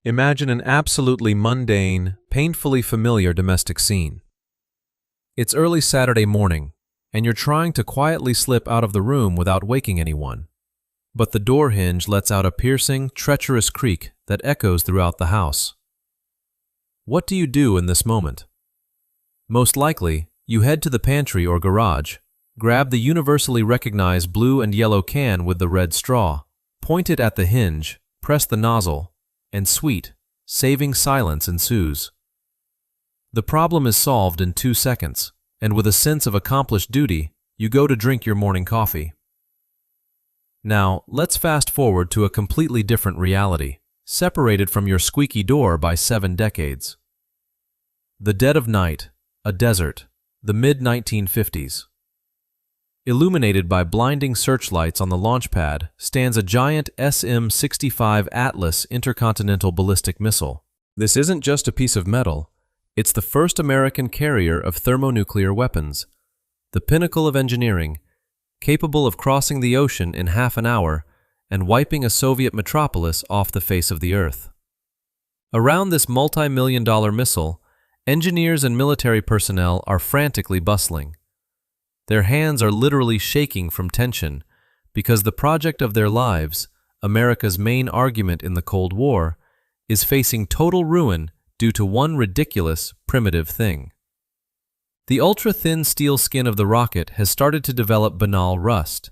Imagine an absolutely mundane, painfully familiar domestic scene. It's early Saturday morning, and you're trying to quietly slip out of the room without waking anyone. But the door hinge lets out a piercing, treacherous creak that echoes throughout the house. What do you do in this moment? Most likely, you head to the pantry or garage, grab the universally recognized blue and yellow can with the red straw, point it at the hinge, press the nozzle, and sweet, saving silence ensues. The problem is solved in 2 seconds, and with a sense of accomplished duty, you go to drink your morning coffee. Now, let's fast forward to a completely different reality, separated from your squeaky door by 7 decades. The dead of night, a desert, the mid-1950s. Illuminated by blinding searchlights on the launch pad stands a giant SM-65 Atlas intercontinental ballistic missile. This isn't just a piece of metal, it's the first American carrier of thermonuclear weapons, the pinnacle of engineering, capable of crossing the ocean in half an hour and wiping a Soviet metropolis off the face of the earth. Around this multi-million-dollar missile, engineers and military personnel are frantically bustling. Their hands are literally shaking from tension because the project of their lives, America's main argument in the Cold War, is facing total ruin due to one ridiculous, primitive thing. The ultra-thin steel skin of the rocket has started to develop banal rust.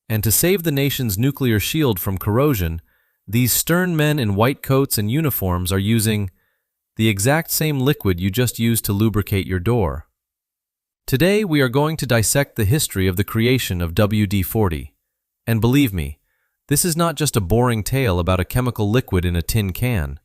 And to save the nation's nuclear shield from corrosion, these stern men in white coats and uniforms are using the exact same liquid you just used to lubricate your door. Today, we are going to dissect the history of the creation of WD-40. And believe me, this is not just a boring tale about a chemical liquid in a tin can.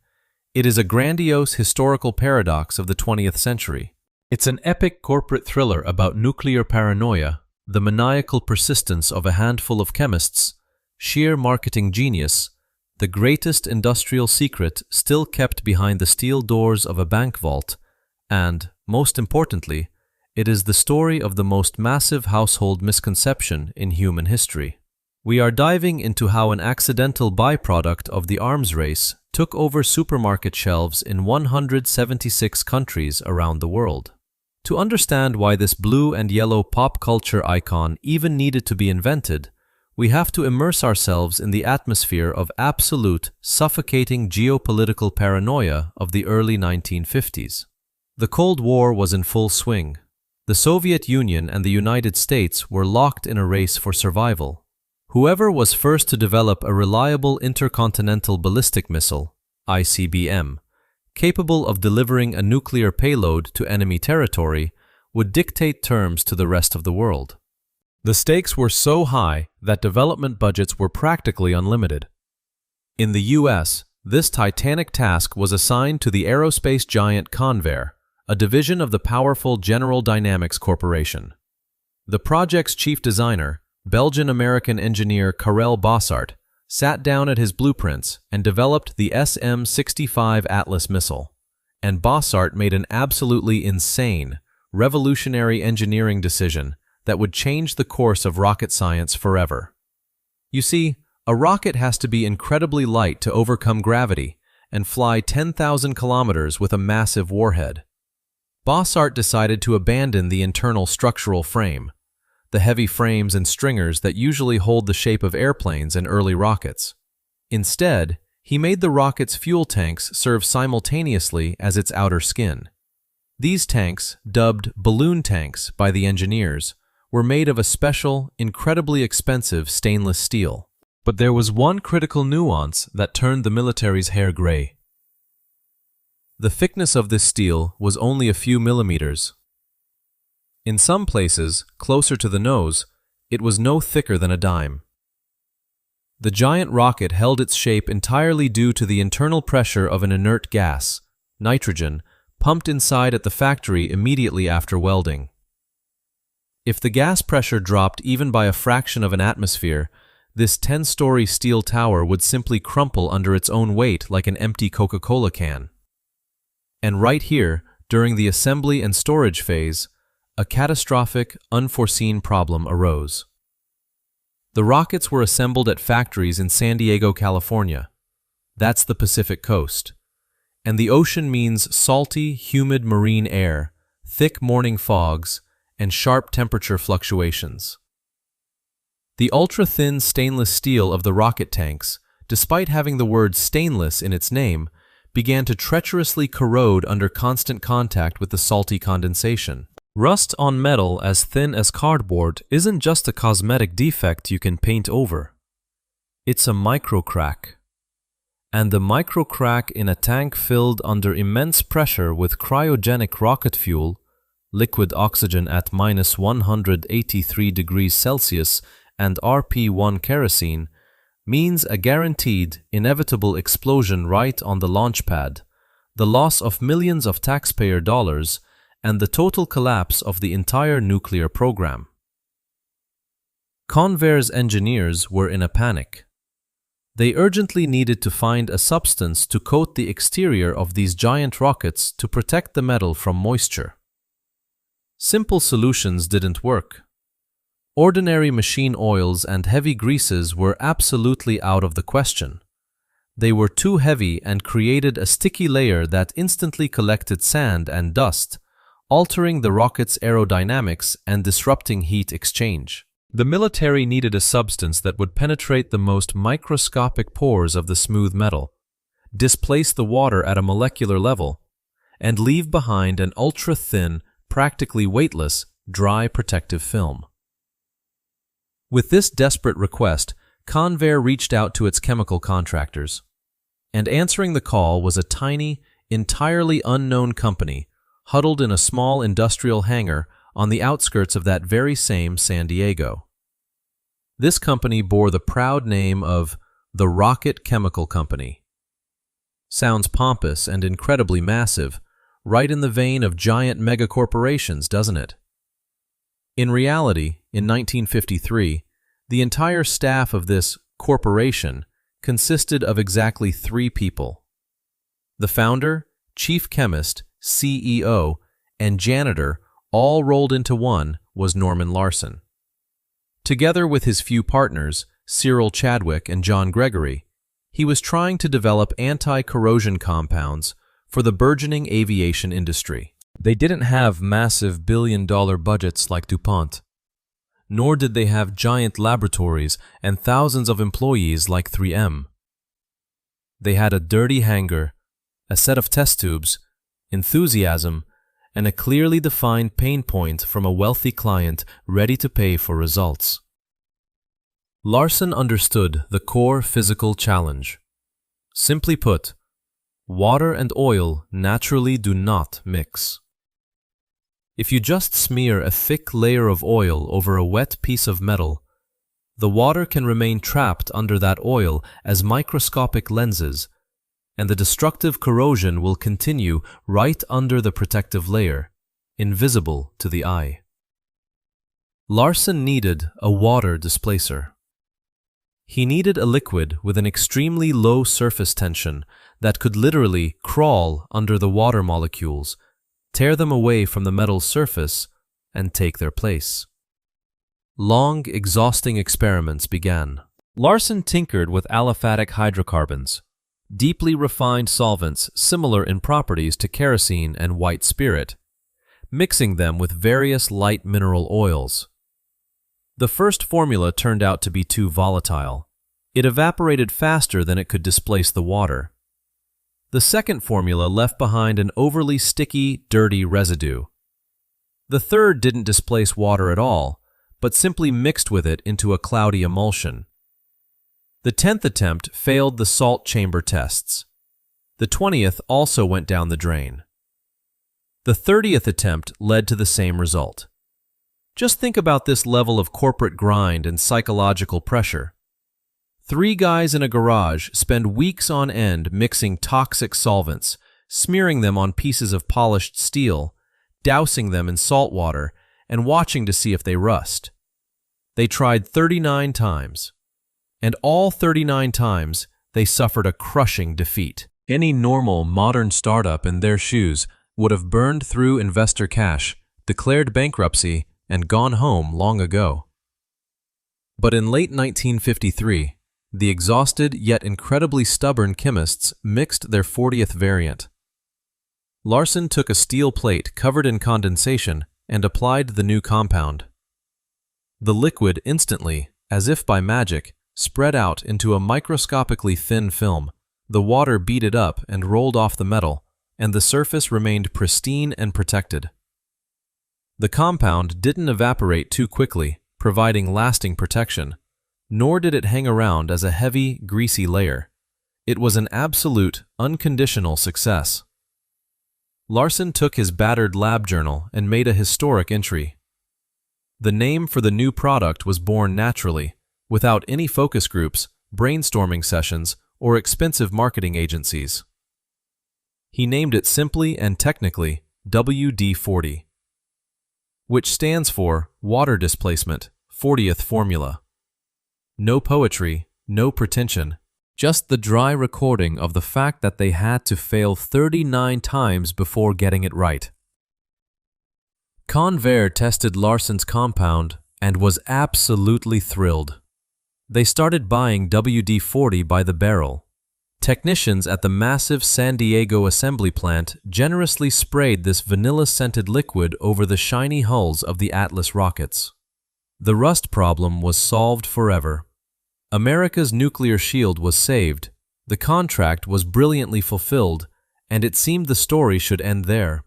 It is a grandiose historical paradox of the 20th century. It's an epic corporate thriller about nuclear paranoia, the maniacal persistence of a handful of chemists, sheer marketing genius, the greatest industrial secret still kept behind the steel doors of a bank vault, and, most importantly, it is the story of the most massive household misconception in human history. We are diving into how an accidental byproduct of the arms race took over supermarket shelves in 176 countries around the world. To understand why this blue and yellow pop culture icon even needed to be invented, we have to immerse ourselves in the atmosphere of absolute, suffocating geopolitical paranoia of the early 1950s. The Cold War was in full swing. The Soviet Union and the United States were locked in a race for survival. Whoever was first to develop a reliable intercontinental ballistic missile, ICBM, capable of delivering a nuclear payload to enemy territory, would dictate terms to the rest of the world. The stakes were so high that development budgets were practically unlimited. In the US, this titanic task was assigned to the aerospace giant Convair, a division of the powerful General Dynamics Corporation. The project's chief designer, Belgian-American engineer Karel Bossart, sat down at his blueprints and developed the SM-65 Atlas missile. And Bossart made an absolutely insane, revolutionary engineering decision that would change the course of rocket science forever. You see, a rocket has to be incredibly light to overcome gravity and fly 10,000 kilometers with a massive warhead. Bossart decided to abandon the internal structural frame, the heavy frames and stringers that usually hold the shape of airplanes and early rockets. Instead, he made the rocket's fuel tanks serve simultaneously as its outer skin. These tanks, dubbed balloon tanks by the engineers, were made of a special, incredibly expensive stainless steel. But there was one critical nuance that turned the military's hair gray. The thickness of this steel was only a few millimeters. In some places, closer to the nose, it was no thicker than a dime. The giant rocket held its shape entirely due to the internal pressure of an inert gas, nitrogen, pumped inside at the factory immediately after welding. If the gas pressure dropped even by a fraction of an atmosphere, this 10-story steel tower would simply crumple under its own weight like an empty Coca-Cola can. And right here, during the assembly and storage phase, a catastrophic, unforeseen problem arose. The rockets were assembled at factories in San Diego, California. That's the Pacific coast. And the ocean means salty, humid marine air, thick morning fogs, and sharp temperature fluctuations. The ultra-thin stainless steel of the rocket tanks, despite having the word stainless in its name, began to treacherously corrode under constant contact with the salty condensation. Rust on metal as thin as cardboard isn't just a cosmetic defect you can paint over. It's a microcrack. And the microcrack in a tank filled under immense pressure with cryogenic rocket fuel, liquid oxygen at minus 183 degrees Celsius, and RP-1 kerosene, means a guaranteed, inevitable explosion right on the launch pad, the loss of millions of taxpayer dollars, and the total collapse of the entire nuclear program. Convair's engineers were in a panic. They urgently needed to find a substance to coat the exterior of these giant rockets to protect the metal from moisture. Simple solutions didn't work. Ordinary machine oils and heavy greases were absolutely out of the question. They were too heavy and created a sticky layer that instantly collected sand and dust, altering the rocket's aerodynamics and disrupting heat exchange. The military needed a substance that would penetrate the most microscopic pores of the smooth metal, displace the water at a molecular level, and leave behind an ultra-thin, practically weightless, dry protective film. With this desperate request, Convair reached out to its chemical contractors, and answering the call was a tiny, entirely unknown company huddled in a small industrial hangar on the outskirts of that very same San Diego. This company bore the proud name of the Rocket Chemical Company. Sounds pompous and incredibly massive, right in the vein of giant megacorporations, doesn't it? In reality, in 1953, the entire staff of this corporation consisted of exactly 3 people. The founder, chief chemist, CEO, and janitor, all rolled into one, was Norman Larsen. Together with his few partners, Cyril Chadwick and John Gregory, he was trying to develop anti-corrosion compounds for the burgeoning aviation industry. They didn't have massive billion-dollar budgets like DuPont, nor did they have giant laboratories and thousands of employees like 3M. They had a dirty hangar, a set of test tubes, enthusiasm, and a clearly defined pain point from a wealthy client ready to pay for results. Larsen understood the core physical challenge. Simply put, water and oil naturally do not mix. If you just smear a thick layer of oil over a wet piece of metal, the water can remain trapped under that oil as microscopic lenses, and the destructive corrosion will continue right under the protective layer, invisible to the eye. Larsen needed a water displacer. He needed a liquid with an extremely low surface tension that could literally crawl under the water molecules, tear them away from the metal's surface, and take their place. Long, exhausting experiments began. Larsen tinkered with aliphatic hydrocarbons, deeply refined solvents similar in properties to kerosene and white spirit, mixing them with various light mineral oils. The first formula turned out to be too volatile. It evaporated faster than it could displace the water. The second formula left behind an overly sticky, dirty residue. The third didn't displace water at all, but simply mixed with it into a cloudy emulsion. The 10th attempt failed the salt chamber tests. The 20th also went down the drain. The 30th attempt led to the same result. Just think about this level of corporate grind and psychological pressure. 3 guys in a garage spend weeks on end mixing toxic solvents, smearing them on pieces of polished steel, dousing them in salt water, and watching to see if they rust. They tried 39 times, and all 39 times they suffered a crushing defeat. Any normal modern startup in their shoes would have burned through investor cash, declared bankruptcy, and gone home long ago. But in late 1953, The exhausted yet incredibly stubborn chemists mixed their 40th variant. Larson took a steel plate covered in condensation and applied the new compound. The liquid instantly, as if by magic, spread out into a microscopically thin film. The water beat it up and rolled off the metal, and the surface remained pristine and protected. The compound didn't evaporate too quickly, providing lasting protection, nor did it hang around as a heavy, greasy layer. It was an absolute, unconditional success. Larson took his battered lab journal and made a historic entry. The name for the new product was born naturally, without any focus groups, brainstorming sessions, or expensive marketing agencies. He named it simply and technically WD-40, which stands for Water Displacement, 40th Formula. No poetry, no pretension, just the dry recording of the fact that they had to fail 39 times before getting it right. Convair tested Larson's compound and was absolutely thrilled. They started buying WD-40 by the barrel. Technicians at the massive San Diego assembly plant generously sprayed this vanilla-scented liquid over the shiny hulls of the Atlas rockets. The rust problem was solved forever. America's nuclear shield was saved, the contract was brilliantly fulfilled, and it seemed the story should end there.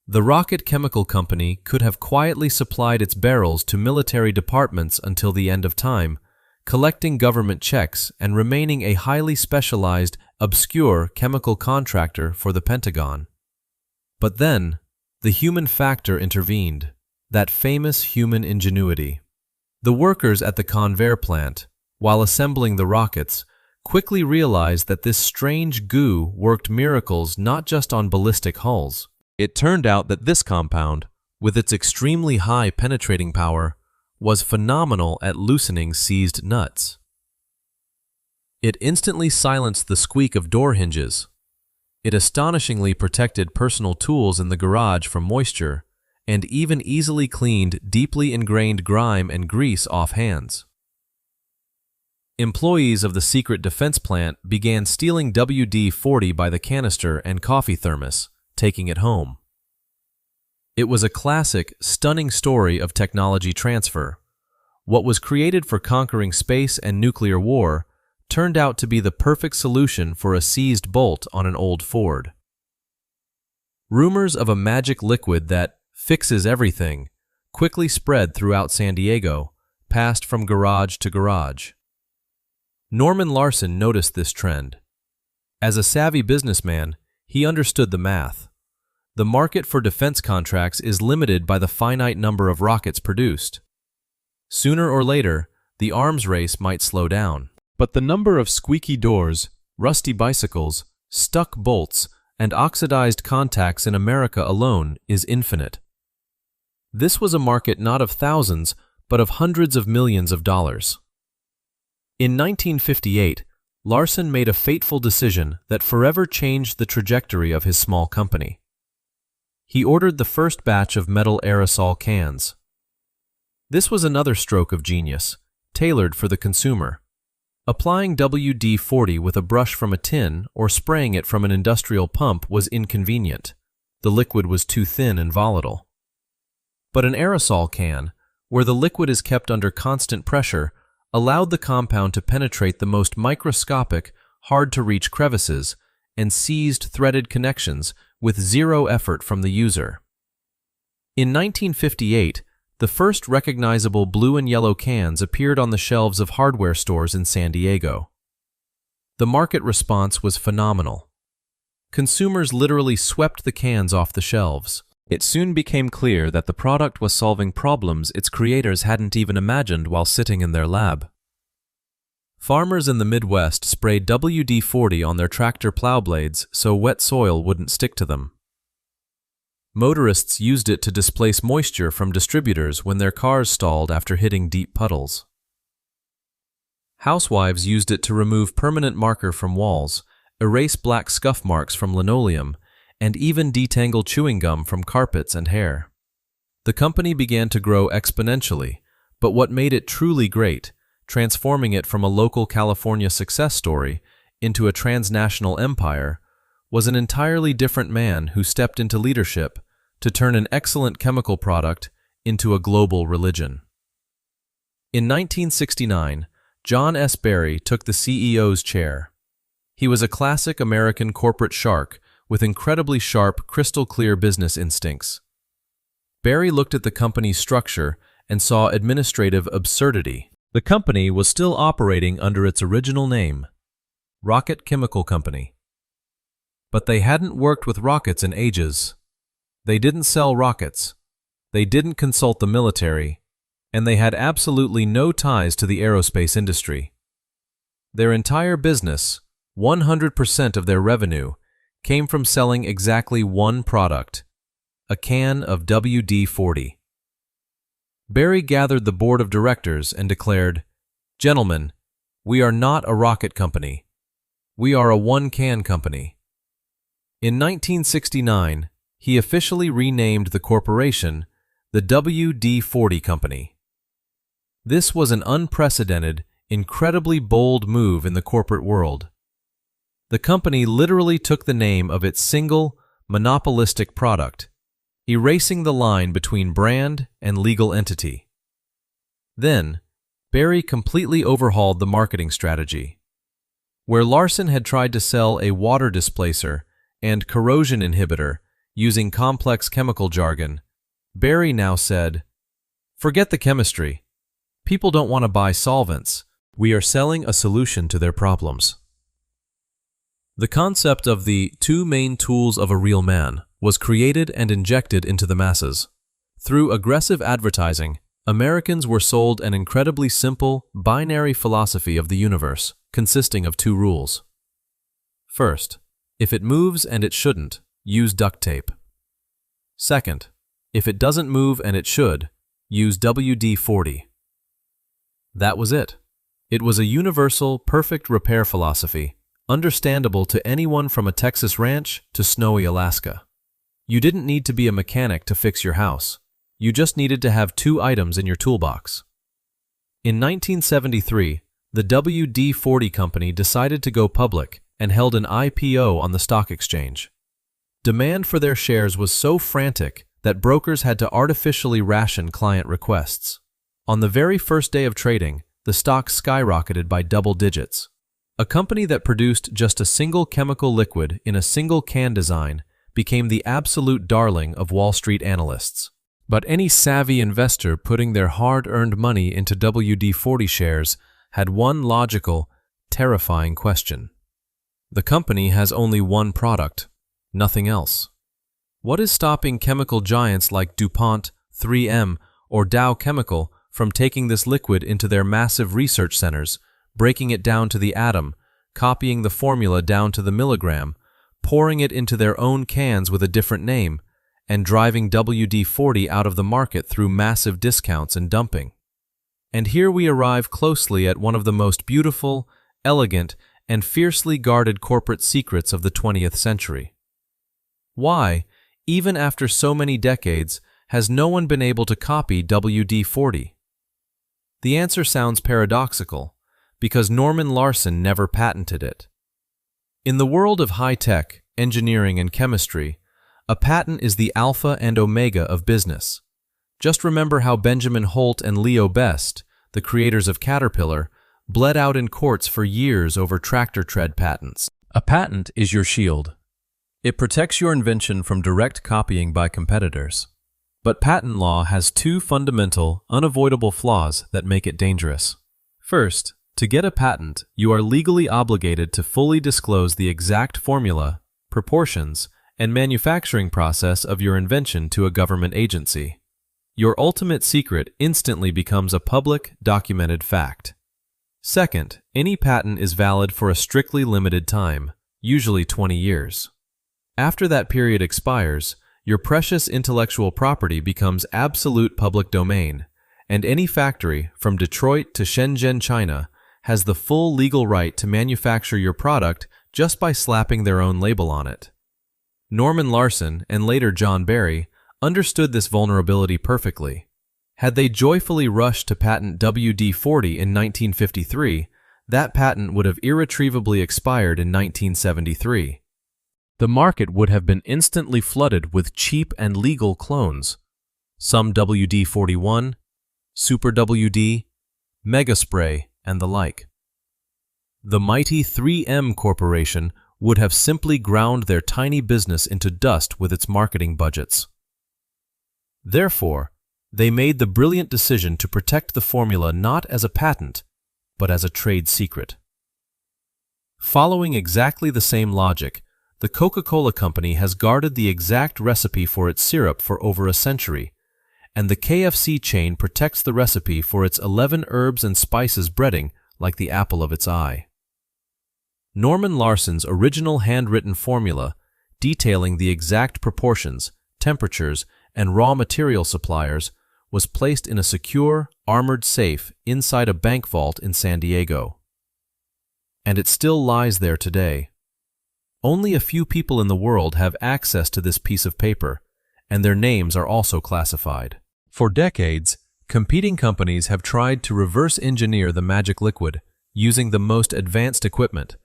The Rocket Chemical Company could have quietly supplied its barrels to military departments until the end of time, collecting government checks and remaining a highly specialized, obscure chemical contractor for the Pentagon. But then, the human factor intervened, that famous human ingenuity. The workers at the Convair plant, while assembling the rockets, quickly realized that this strange goo worked miracles not just on ballistic hulls. It turned out that this compound, with its extremely high penetrating power, was phenomenal at loosening seized nuts. It instantly silenced the squeak of door hinges. It astonishingly protected personal tools in the garage from moisture, and even easily cleaned deeply ingrained grime and grease off hands. Employees of the secret defense plant began stealing WD-40 by the canister and coffee thermos, taking it home. It was a classic, stunning story of technology transfer. What was created for conquering space and nuclear war turned out to be the perfect solution for a seized bolt on an old Ford. Rumors of a magic liquid that fixes everything quickly spread throughout San Diego, passed from garage to garage. Norman Larson noticed this trend. As a savvy businessman, he understood the math. The market for defense contracts is limited by the finite number of rockets produced. Sooner or later, the arms race might slow down. But the number of squeaky doors, rusty bicycles, stuck bolts, and oxidized contacts in America alone is infinite. This was a market not of thousands, but of hundreds of millions of dollars. In 1958, Larson made a fateful decision that forever changed the trajectory of his small company. He ordered the first batch of metal aerosol cans. This was another stroke of genius, tailored for the consumer. Applying WD-40 with a brush from a tin or spraying it from an industrial pump was inconvenient. The liquid was too thin and volatile. But an aerosol can, where the liquid is kept under constant pressure, allowed the compound to penetrate the most microscopic, hard-to-reach crevices and seized threaded connections with zero effort from the user. In 1958, the first recognizable blue and yellow cans appeared on the shelves of hardware stores in San Diego. The market response was phenomenal. Consumers literally swept the cans off the shelves. It soon became clear that the product was solving problems its creators hadn't even imagined while sitting in their lab. Farmers in the Midwest sprayed WD-40 on their tractor plow blades so wet soil wouldn't stick to them. Motorists used it to displace moisture from distributors when their cars stalled after hitting deep puddles. Housewives used it to remove permanent marker from walls, erase black scuff marks from linoleum, and even detangle chewing gum from carpets and hair. The company began to grow exponentially, but what made it truly great, transforming it from a local California success story into a transnational empire, was an entirely different man who stepped into leadership to turn an excellent chemical product into a global religion. In 1969, John S. Barry took the CEO's chair. He was a classic American corporate shark with incredibly sharp, crystal-clear business instincts. Barry looked at the company's structure and saw administrative absurdity. The company was still operating under its original name, Rocket Chemical Company. But they hadn't worked with rockets in ages. They didn't sell rockets. They didn't consult the military, and they had absolutely no ties to the aerospace industry. Their entire business, 100% of their revenue, came from selling exactly one product, a can of WD-40. Barry gathered the board of directors and declared, "Gentlemen, we are not a rocket company. We are a one-can company." In 1969, he officially renamed the corporation the WD-40 Company. This was an unprecedented, incredibly bold move in the corporate world. The company literally took the name of its single, monopolistic product, erasing the line between brand and legal entity. Then, Barry completely overhauled the marketing strategy. Where Larson had tried to sell a water displacer and corrosion inhibitor using complex chemical jargon, Barry now said, "Forget the chemistry. People don't want to buy solvents. We are selling a solution to their problems." The concept of the two main tools of a real man was created and injected into the masses. Through aggressive advertising, Americans were sold an incredibly simple, binary philosophy of the universe, consisting of two rules. First, if it moves and it shouldn't, use duct tape. Second, if it doesn't move and it should, use WD-40. That was it. It was a universal, perfect repair philosophy, understandable to anyone from a Texas ranch to snowy Alaska. You didn't need to be a mechanic to fix your house. You just needed to have two items in your toolbox. In 1973, the WD-40 Company decided to go public and held an IPO on the stock exchange. Demand for their shares was so frantic that brokers had to artificially ration client requests. On the very first day of trading, the stock skyrocketed by double digits. A company that produced just a single chemical liquid in a single can design became the absolute darling of Wall Street analysts. But any savvy investor putting their hard-earned money into WD-40 shares had one logical, terrifying question. The company has only one product, nothing else. What is stopping chemical giants like DuPont, 3M, or Dow Chemical from taking this liquid into their massive research centers, breaking it down to the atom, copying the formula down to the milligram, pouring it into their own cans with a different name, and driving WD-40 out of the market through massive discounts and dumping? And here we arrive closely at one of the most beautiful, elegant, and fiercely guarded corporate secrets of the 20th century. Why, even after so many decades, has no one been able to copy WD-40? The answer sounds paradoxical, because Norman Larson never patented it. In the world of high-tech, engineering, and chemistry, a patent is the alpha and omega of business. Just remember how Benjamin Holt and Leo Best, the creators of Caterpillar, bled out in courts for years over tractor tread patents. A patent is your shield. It protects your invention from direct copying by competitors. But patent law has two fundamental, unavoidable flaws that make it dangerous. First, to get a patent, you are legally obligated to fully disclose the exact formula, proportions, and manufacturing process of your invention to a government agency. Your ultimate secret instantly becomes a public, documented fact. Second, any patent is valid for a strictly limited time, usually 20 years. After that period expires, your precious intellectual property becomes absolute public domain, and any factory, from Detroit to Shenzhen, China, has the full legal right to manufacture your product just by slapping their own label on it. Norman Larson, and later John Barry, understood this vulnerability perfectly. Had they joyfully rushed to patent WD-40 in 1953, that patent would have irretrievably expired in 1973. The market would have been instantly flooded with cheap and legal clones, some WD-41, Super WD, Mega Spray, and the like. The mighty 3M Corporation would have simply ground their tiny business into dust with its marketing budgets. Therefore, they made the brilliant decision to protect the formula not as a patent, but as a trade secret. Following exactly the same logic, the Coca-Cola Company has guarded the exact recipe for its syrup for over a century, and the KFC chain protects the recipe for its 11 herbs and spices breading like the apple of its eye. Norman Larson's original handwritten formula, detailing the exact proportions, temperatures, and raw material suppliers, was placed in a secure, armored safe inside a bank vault in San Diego. And it still lies there today. Only a few people in the world have access to this piece of paper, and their names are also classified. For decades, competing companies have tried to reverse engineer the magic liquid using the most advanced equipment,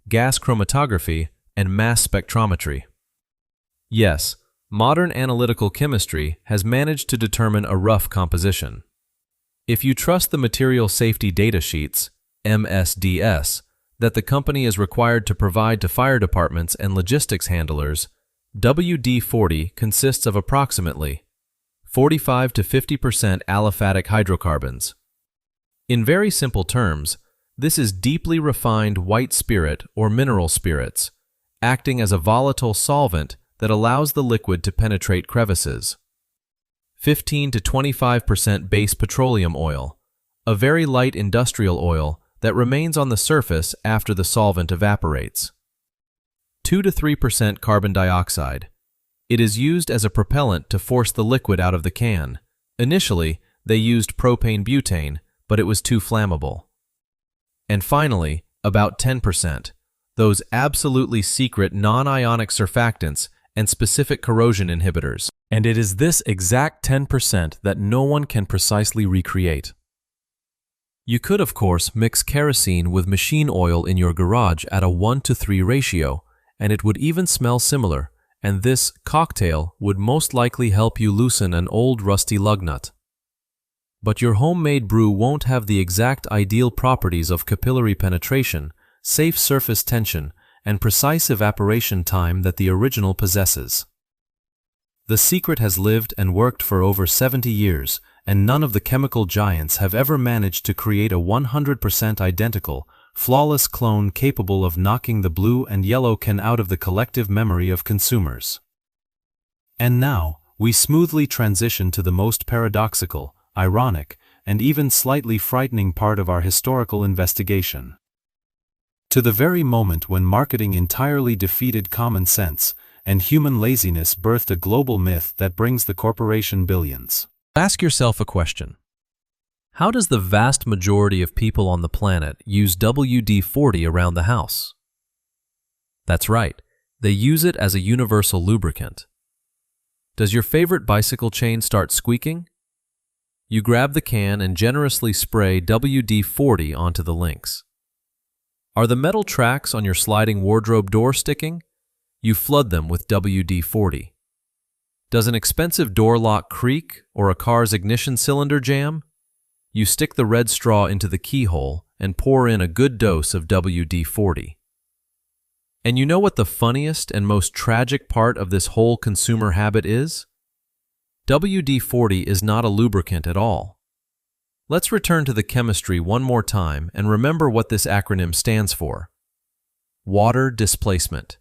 gas chromatography, and mass spectrometry. Yes, modern analytical chemistry has managed to determine a rough composition. If you trust the Material Safety Data Sheets, MSDS, that the company is required to provide to fire departments and logistics handlers, WD-40 consists of approximately 45 to 50% aliphatic hydrocarbons. In very simple terms, this is deeply refined white spirit or mineral spirits, acting as a volatile solvent that allows the liquid to penetrate crevices. 15 to 25% base petroleum oil, a very light industrial oil that remains on the surface after the solvent evaporates. 2 to 3% carbon dioxide. It is used as a propellant to force the liquid out of the can. Initially, they used propane butane, but it was too flammable. And finally, about 10%, those absolutely secret non-ionic surfactants and specific corrosion inhibitors. And it is this exact 10% that no one can precisely recreate. You could, of course, mix kerosene with machine oil in your garage at a 1:3 ratio, and it would even smell similar, and this cocktail would most likely help you loosen an old rusty lug nut. But your homemade brew won't have the exact ideal properties of capillary penetration, safe surface tension, and precise evaporation time that the original possesses. The secret has lived and worked for over 70 years, and none of the chemical giants have ever managed to create a 100% identical, flawless clone capable of knocking the blue and yellow can out of the collective memory of consumers. And now, we smoothly transition to the most paradoxical, ironic, and even slightly frightening part of our historical investigation. To the very moment when marketing entirely defeated common sense, and human laziness birthed a global myth that brings the corporation billions. Ask yourself a question. How does the vast majority of people on the planet use WD-40 around the house? That's right, they use it as a universal lubricant. Does your favorite bicycle chain start squeaking? You grab the can and generously spray WD-40 onto the links. Are the metal tracks on your sliding wardrobe door sticking? You flood them with WD-40. Does an expensive door lock creak or a car's ignition cylinder jam? You stick the red straw into the keyhole and pour in a good dose of WD-40. And you know what the funniest and most tragic part of this whole consumer habit is? WD-40 is not a lubricant at all. Let's return to the chemistry one more time and remember what this acronym stands for. Water displacement.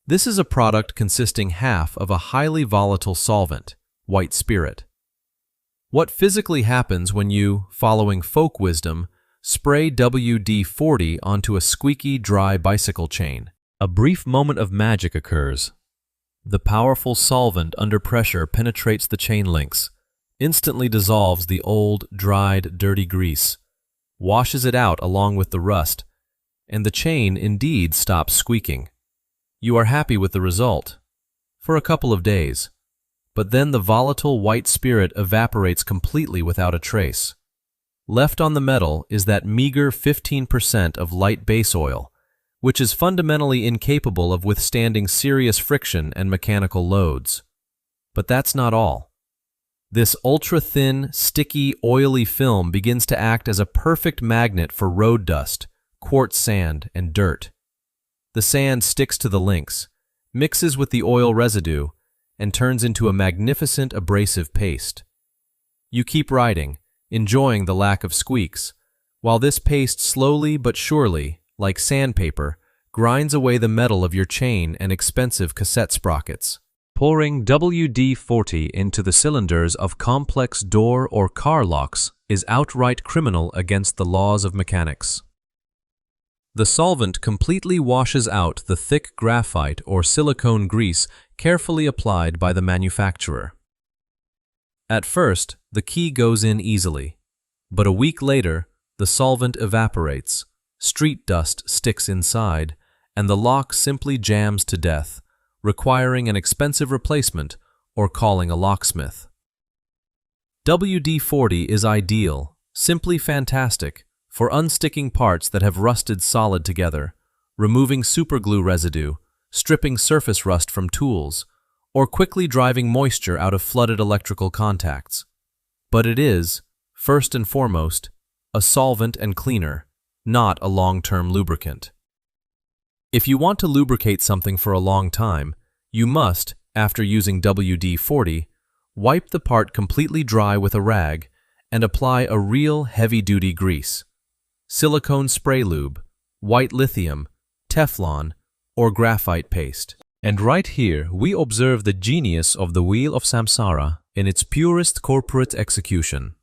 This is a product consisting half of a highly volatile solvent, white spirit. What physically happens when you, following folk wisdom, spray WD-40 onto a squeaky, dry bicycle chain? A brief moment of magic occurs. The powerful solvent under pressure penetrates the chain links, instantly dissolves the old, dried, dirty grease, washes it out along with the rust, and the chain indeed stops squeaking. You are happy with the result. For a couple of days. but then the volatile white spirit evaporates completely without a trace. Left on the metal is that meager 15% of light base oil, which is fundamentally incapable of withstanding serious friction and mechanical loads. But that's not all. This ultra-thin, sticky, oily film begins to act as a perfect magnet for road dust, quartz sand, and dirt. The sand sticks to the links, mixes with the oil residue, and turns into a magnificent abrasive paste. You keep riding, enjoying the lack of squeaks, while this paste slowly but surely, like sandpaper, grinds away the metal of your chain and expensive cassette sprockets. Pouring WD-40 into the cylinders of complex door or car locks is outright criminal against the laws of mechanics. The solvent completely washes out the thick graphite or silicone grease carefully applied by the manufacturer. At first, the key goes in easily, but a week later, the solvent evaporates, street dust sticks inside, and the lock simply jams to death, requiring an expensive replacement or calling a locksmith. WD-40 is ideal, simply fantastic, for unsticking parts that have rusted solid together, removing superglue residue, stripping surface rust from tools, or quickly driving moisture out of flooded electrical contacts. But it is, first and foremost, a solvent and cleaner, not a long-term lubricant. If you want to lubricate something for a long time, you must, after using WD-40, wipe the part completely dry with a rag and apply a real heavy-duty grease. Silicone spray lube, white lithium, Teflon, or graphite paste. And right here, we observe the genius of the Wheel of Samsara in its purest corporate execution.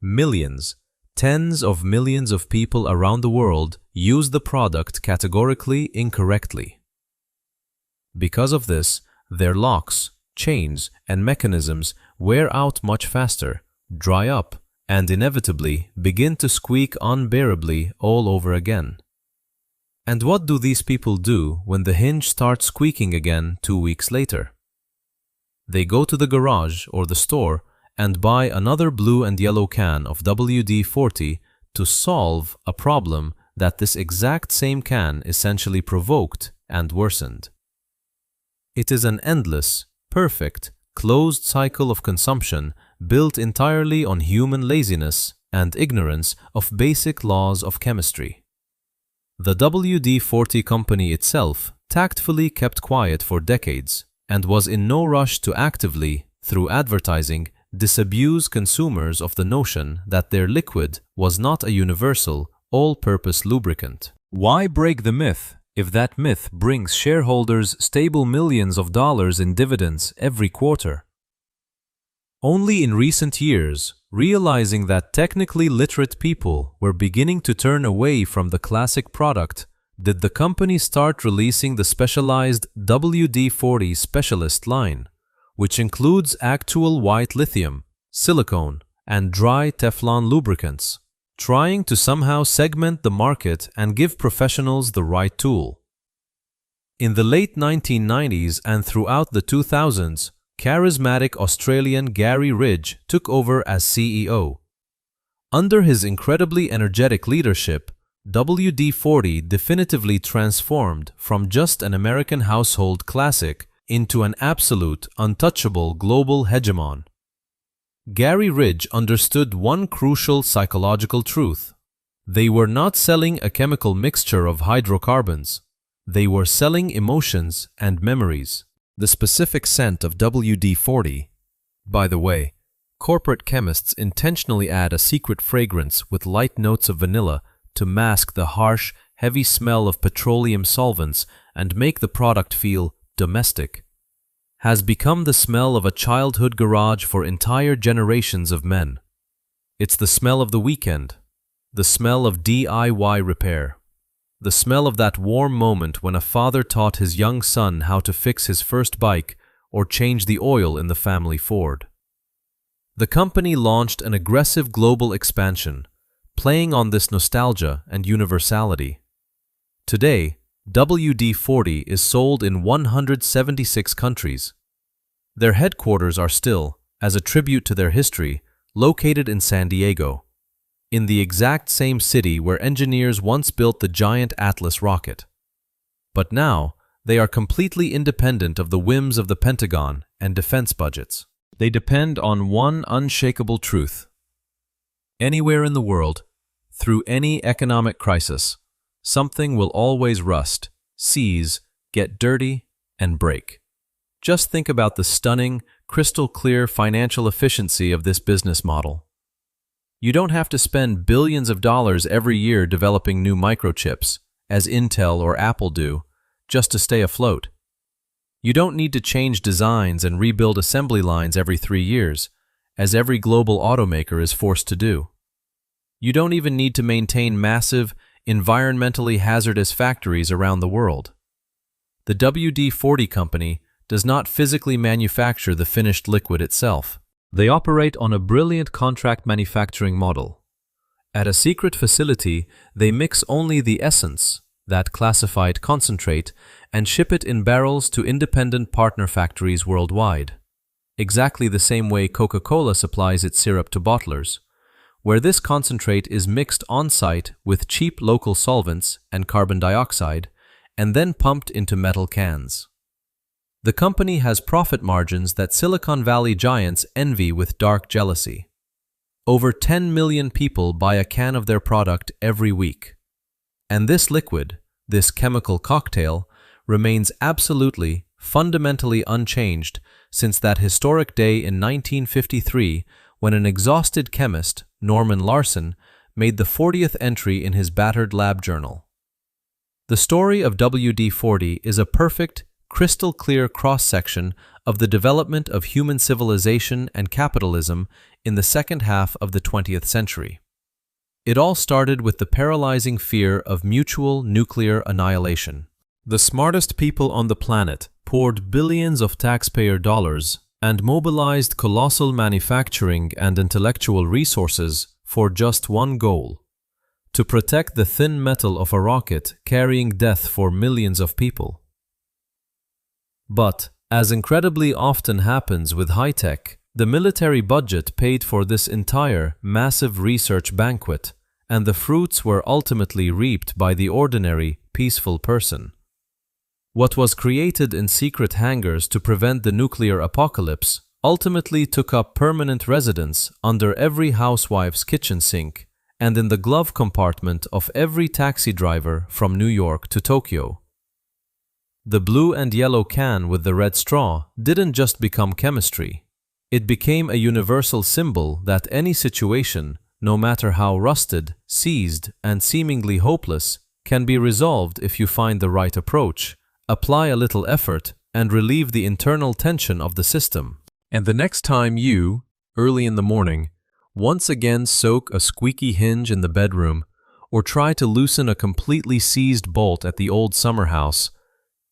Millions, tens of millions of people around the world use the product categorically incorrectly. Because of this, their locks, chains, and mechanisms wear out much faster, dry up, and inevitably begin to squeak unbearably all over again. And what do these people do when the hinge starts squeaking again 2 weeks later? They go to the garage or the store and buy another blue and yellow can of WD-40 to solve a problem that this exact same can essentially provoked and worsened. It is an endless, perfect, closed cycle of consumption built entirely on human laziness and ignorance of basic laws of chemistry. The WD-40 company itself tactfully kept quiet for decades and was in no rush to actively, through advertising, disabuse consumers of the notion that their liquid was not a universal, all-purpose lubricant. Why break the myth if that myth brings shareholders stable millions of dollars in dividends every quarter? Only in recent years, realizing that technically literate people were beginning to turn away from the classic product, did the company start releasing the specialized WD-40 Specialist line, which includes actual white lithium, silicone, and dry Teflon lubricants, trying to somehow segment the market and give professionals the right tool. In the late 1990s and throughout the 2000s, charismatic Australian Gary Ridge took over as CEO. Under his incredibly energetic leadership, WD-40 definitively transformed from just an American household classic into an absolute, untouchable global hegemon. Gary Ridge understood one crucial psychological truth. They were not selling a chemical mixture of hydrocarbons. They were selling emotions and memories. The specific scent of WD-40. By the way, corporate chemists intentionally add a secret fragrance with light notes of vanilla to mask the harsh, heavy smell of petroleum solvents and make the product feel domestic. Has become the smell of a childhood garage for entire generations of men. It's the smell of the weekend, the smell of DIY repair. The smell of that warm moment when a father taught his young son how to fix his first bike or change the oil in the family Ford. The company launched an aggressive global expansion, playing on this nostalgia and universality. Today, WD-40 is sold in 176 countries. Their headquarters are still, as a tribute to their history, located in San Diego, in the exact same city where engineers once built the giant Atlas rocket. But now, they are completely independent of the whims of the Pentagon and defense budgets. They depend on one unshakable truth. Anywhere in the world, through any economic crisis, something will always rust, seize, get dirty, and break. Just think about the stunning, crystal-clear financial efficiency of this business model. You don't have to spend billions of dollars every year developing new microchips, as Intel or Apple do, just to stay afloat. You don't need to change designs and rebuild assembly lines every 3 years, as every global automaker is forced to do. You don't even need to maintain massive, environmentally hazardous factories around the world. The WD-40 company does not physically manufacture the finished liquid itself. They operate on a brilliant contract manufacturing model. At a secret facility, they mix only the essence, that classified concentrate, and ship it in barrels to independent partner factories worldwide. Exactly the same way Coca-Cola supplies its syrup to bottlers, where this concentrate is mixed on-site with cheap local solvents and carbon dioxide, and then pumped into metal cans. The company has profit margins that Silicon Valley giants envy with dark jealousy. Over 10 million people buy a can of their product every week. And this liquid, this chemical cocktail, remains absolutely, fundamentally unchanged since that historic day in 1953 when an exhausted chemist, Norman Larson, made the 40th entry in his battered lab journal. The story of WD-40 is a perfect, crystal-clear cross-section of the development of human civilization and capitalism in the second half of the 20th century. It all started with the paralyzing fear of mutual nuclear annihilation. The smartest people on the planet poured billions of taxpayer dollars and mobilized colossal manufacturing and intellectual resources for just one goal: to protect the thin metal of a rocket carrying death for millions of people. But, as incredibly often happens with high-tech, the military budget paid for this entire, massive research banquet, and the fruits were ultimately reaped by the ordinary, peaceful person. What was created in secret hangars to prevent the nuclear apocalypse ultimately took up permanent residence under every housewife's kitchen sink and in the glove compartment of every taxi driver from New York to Tokyo. The blue and yellow can with the red straw didn't just become chemistry. It became a universal symbol that any situation, no matter how rusted, seized, and seemingly hopeless, can be resolved if you find the right approach, apply a little effort, and relieve the internal tension of the system. And the next time you, early in the morning, once again soak a squeaky hinge in the bedroom, or try to loosen a completely seized bolt at the old summer house,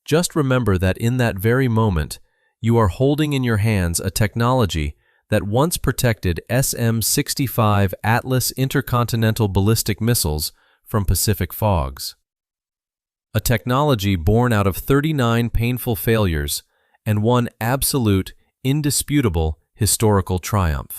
just remember that in that very moment, you are holding in your hands a technology that once protected SM-65 Atlas intercontinental ballistic missiles from Pacific fogs. A technology born out of 39 painful failures and one absolute, indisputable historical triumph.